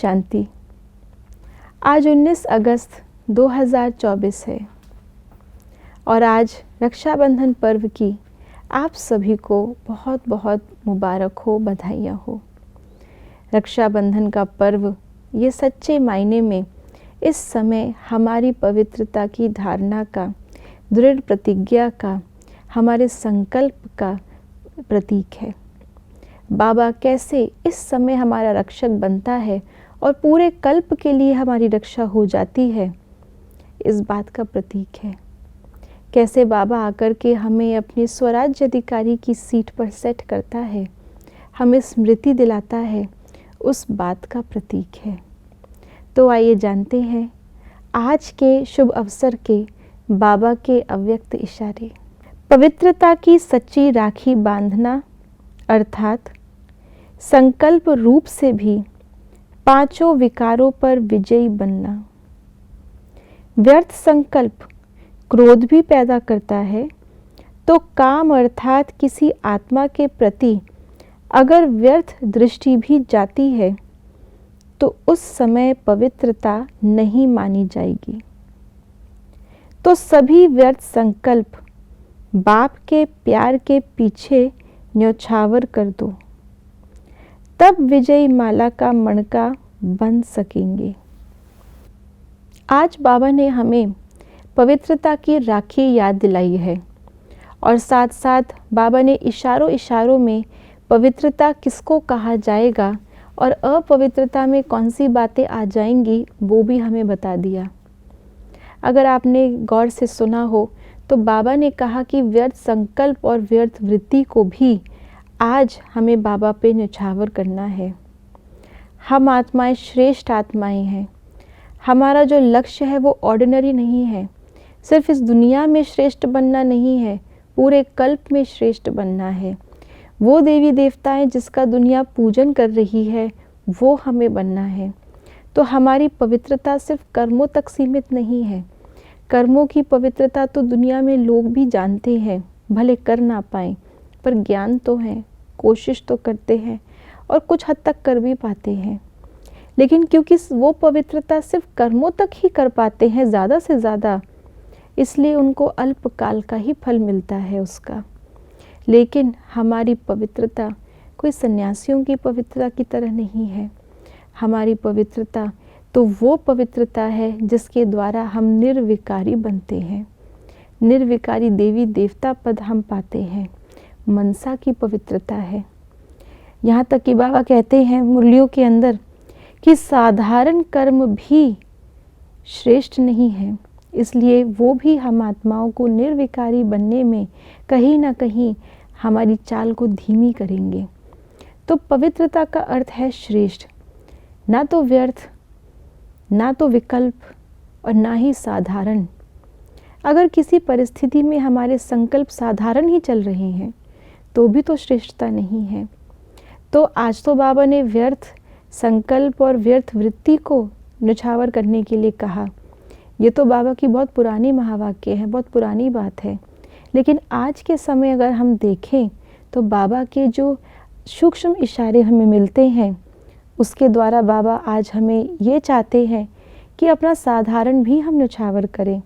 शांति। आज 19 अगस्त 2024 है और आज रक्षाबंधन पर्व की आप सभी को बहुत बहुत मुबारक हो, बधाइयाँ हो। रक्षाबंधन का पर्व ये सच्चे मायने में इस समय हमारी पवित्रता की धारणा का, दृढ़ प्रतिज्ञा का, हमारे संकल्प का प्रतीक है। बाबा कैसे इस समय हमारा रक्षक बनता है और पूरे कल्प के लिए हमारी रक्षा हो जाती है, इस बात का प्रतीक है। कैसे बाबा आकर के हमें अपने स्वराज्य अधिकारी की सीट पर सेट करता है, हमें स्मृति दिलाता है, उस बात का प्रतीक है। तो आइए जानते हैं आज के शुभ अवसर के बाबा के अव्यक्त इशारे। पवित्रता की सच्ची राखी बांधना अर्थात संकल्प रूप से भी पांचों विकारों पर विजयी बनना। व्यर्थ संकल्प क्रोध भी पैदा करता है, तो काम अर्थात किसी आत्मा के प्रति अगर व्यर्थ दृष्टि भी जाती है तो उस समय पवित्रता नहीं मानी जाएगी। तो सभी व्यर्थ संकल्प बाप के प्यार के पीछे न्यौछावर कर दो, तब विजयी माला का मणका बन सकेंगे। आज बाबा ने हमें पवित्रता की राखी याद दिलाई है और साथ साथ बाबा ने इशारों इशारों में पवित्रता किसको कहा जाएगा और अपवित्रता में कौन सी बातें आ जाएंगी वो भी हमें बता दिया। अगर आपने गौर से सुना हो तो बाबा ने कहा कि व्यर्थ संकल्प और व्यर्थ वृत्ति को भी आज हमें बाबा पे न्यौछावर करना है। हम आत्माएं श्रेष्ठ आत्माएं हैं। हमारा जो लक्ष्य है वो ऑर्डिनरी नहीं है, सिर्फ इस दुनिया में श्रेष्ठ बनना नहीं है, पूरे कल्प में श्रेष्ठ बनना है। वो देवी देवताएं जिसका दुनिया पूजन कर रही है वो हमें बनना है। तो हमारी पवित्रता सिर्फ कर्मों तक सीमित नहीं है। कर्मों की पवित्रता तो दुनिया में लोग भी जानते हैं, भले कर ना पाएं, पर ज्ञान तो है, कोशिश तो करते हैं और कुछ हद तक कर भी पाते हैं। लेकिन क्योंकि वो पवित्रता सिर्फ कर्मों तक ही कर पाते हैं ज़्यादा से ज़्यादा, इसलिए उनको अल्पकाल का ही फल मिलता है उसका। लेकिन हमारी पवित्रता कोई सन्यासियों की पवित्रता की तरह नहीं है। हमारी पवित्रता तो वो पवित्रता है जिसके द्वारा हम निर्विकारी बनते हैं। निर्विकारी देवी देवता पद हम पाते हैं। मनसा की पवित्रता है। यहाँ तक कि बाबा कहते हैं मुरलियों के अंदर कि साधारण कर्म भी श्रेष्ठ नहीं है, इसलिए वो भी हम आत्माओं को निर्विकारी बनने में कहीं ना कहीं हमारी चाल को धीमी करेंगे। तो पवित्रता का अर्थ है श्रेष्ठ, ना तो व्यर्थ, ना तो विकल्प और ना ही साधारण। अगर किसी परिस्थिति में हमारे संकल्प साधारण ही चल रहे हैं तो भी तो श्रेष्ठता नहीं है। तो आज तो बाबा ने व्यर्थ संकल्प और व्यर्थ वृत्ति को न्यौछावर करने के लिए कहा। ये तो बाबा की बहुत पुरानी महावाक्य है, बहुत पुरानी बात है। लेकिन आज के समय अगर हम देखें तो बाबा के जो सूक्ष्म इशारे हमें मिलते हैं उसके द्वारा बाबा आज हमें ये चाहते हैं कि अपना साधारण भी हम न्यौछावर करें,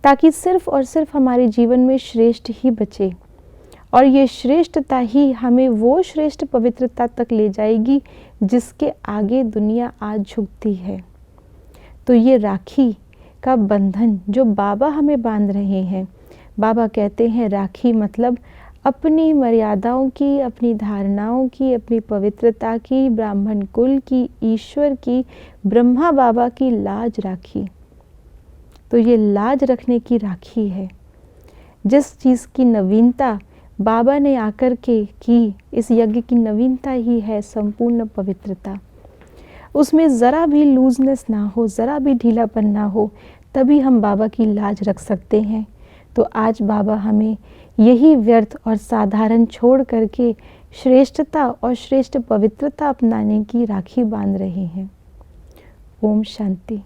ताकि सिर्फ और सिर्फ हमारे जीवन में श्रेष्ठ ही बचे। और ये श्रेष्ठता ही हमें वो श्रेष्ठ पवित्रता तक ले जाएगी जिसके आगे दुनिया आज झुकती है। तो ये राखी का बंधन जो बाबा हमें बांध रहे हैं, बाबा कहते हैं राखी मतलब अपनी मर्यादाओं की, अपनी धारणाओं की, अपनी पवित्रता की, ब्राह्मण कुल की, ईश्वर की, ब्रह्मा बाबा की लाज राखी। तो ये लाज रखने की राखी है। जिस चीज़ की नवीनता बाबा ने आकर के की, इस यज्ञ की नवीनता ही है संपूर्ण पवित्रता। उसमें ज़रा भी लूजनेस ना हो, ज़रा भी ढीलापन ना हो, तभी हम बाबा की लाज रख सकते हैं। तो आज बाबा हमें यही व्यर्थ और साधारण छोड़ करके श्रेष्ठता और श्रेष्ठ पवित्रता अपनाने की राखी बांध रहे हैं। ओम शांति।